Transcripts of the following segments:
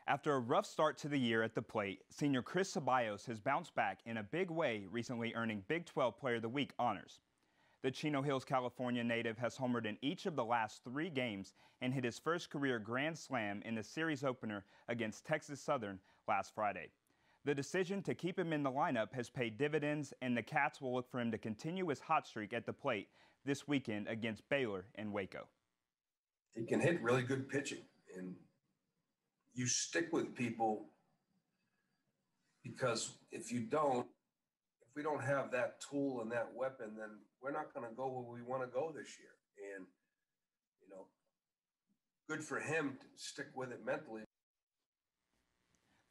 After a rough start to the year at the plate, senior Chris Ceballos has bounced back in a big way, recently earning Big 12 Player of the Week honors. The Chino Hills, California native has homered in each of the last 3 games and hit his first career grand slam in the series opener against Texas Southern last Friday. The decision to keep him in the lineup has paid dividends, and the Cats will look for him to continue his hot streak at the plate this weekend against Baylor and Waco. He can hit really good pitching, and you stick with people because if we don't have that tool and that weapon, then we're not going to go where we want to go this year. And, good for him to stick with it mentally.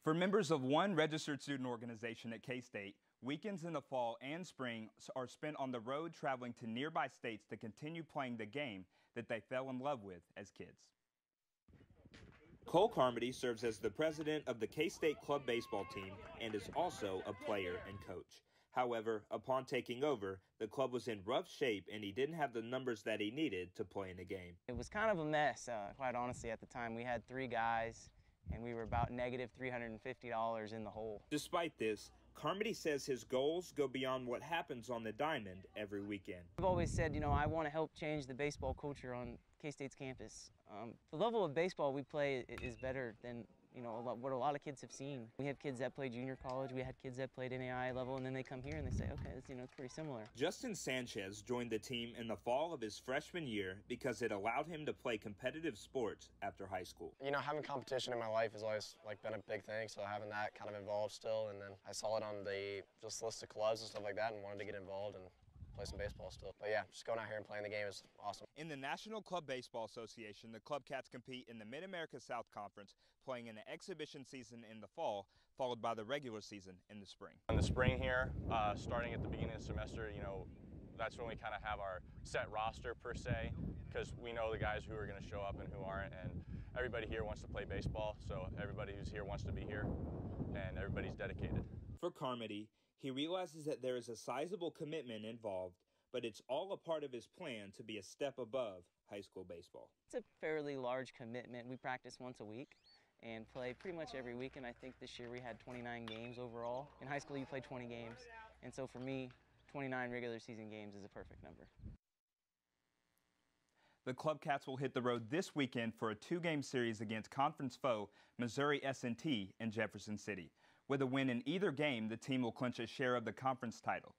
For members of one registered student organization at K-State, weekends in the fall and spring are spent on the road traveling to nearby states to continue playing the game that they fell in love with as kids. Cole Carmody serves as the president of the K-State club baseball team and is also a player and coach. However, upon taking over, the club was in rough shape and he didn't have the numbers that he needed to play in the game. It was kind of a mess, quite honestly, at the time. We had 3 guys and we were about negative $350 in the hole. Despite this, Carmody says his goals go beyond what happens on the diamond every weekend. I've always said, I want to help change the baseball culture on K-State's campus. The level of baseball we play is better than what a lot of kids have seen. We have kids that play junior college, we had kids that played NAIA level, and then they come here and they say, okay, it's pretty similar. Justin Sanchez joined the team in the fall of his freshman year because it allowed him to play competitive sports after high school. Having competition in my life has always been a big thing, so having that kind of involved still, and then I saw it on the list of clubs and stuff like that and wanted to get involved and play some baseball still. But yeah, just going out here and playing the game is awesome. In the National Club Baseball Association, the Club Cats compete in the Mid-America South Conference, playing in the exhibition season in the fall, followed by the regular season in the spring. In the spring here, starting at the beginning of the semester, that's when we kind of have our set roster per se, because we know the guys who are going to show up and who aren't, and everybody here wants to play baseball, so everybody who's here wants to be here, and everybody's dedicated. For Carmody, he realizes that there is a sizable commitment involved, but it's all a part of his plan to be a step above high school baseball. It's a fairly large commitment. We practice once a week and play pretty much every week, and I think this year we had 29 games overall. In high school you play 20 games, and so for me, 29 regular season games is a perfect number. The Club Cats will hit the road this weekend for a 2-game series against conference foe Missouri S&T in Jefferson City. With a win in either game, the team will clinch a share of the conference title.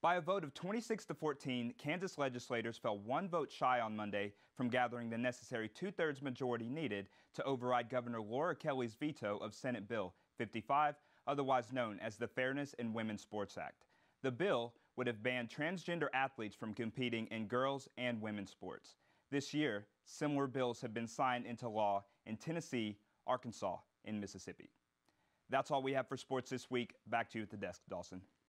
By a vote of 26-14, Kansas legislators fell 1 vote shy on Monday from gathering the necessary 2/3 majority needed to override Governor Laura Kelly's veto of Senate Bill 55, otherwise known as the Fairness in Women's Sports Act. The bill would have banned transgender athletes from competing in girls and women's sports. This year, similar bills have been signed into law in Tennessee, Arkansas, and Mississippi. That's all we have for sports this week. Back to you at the desk, Dawson.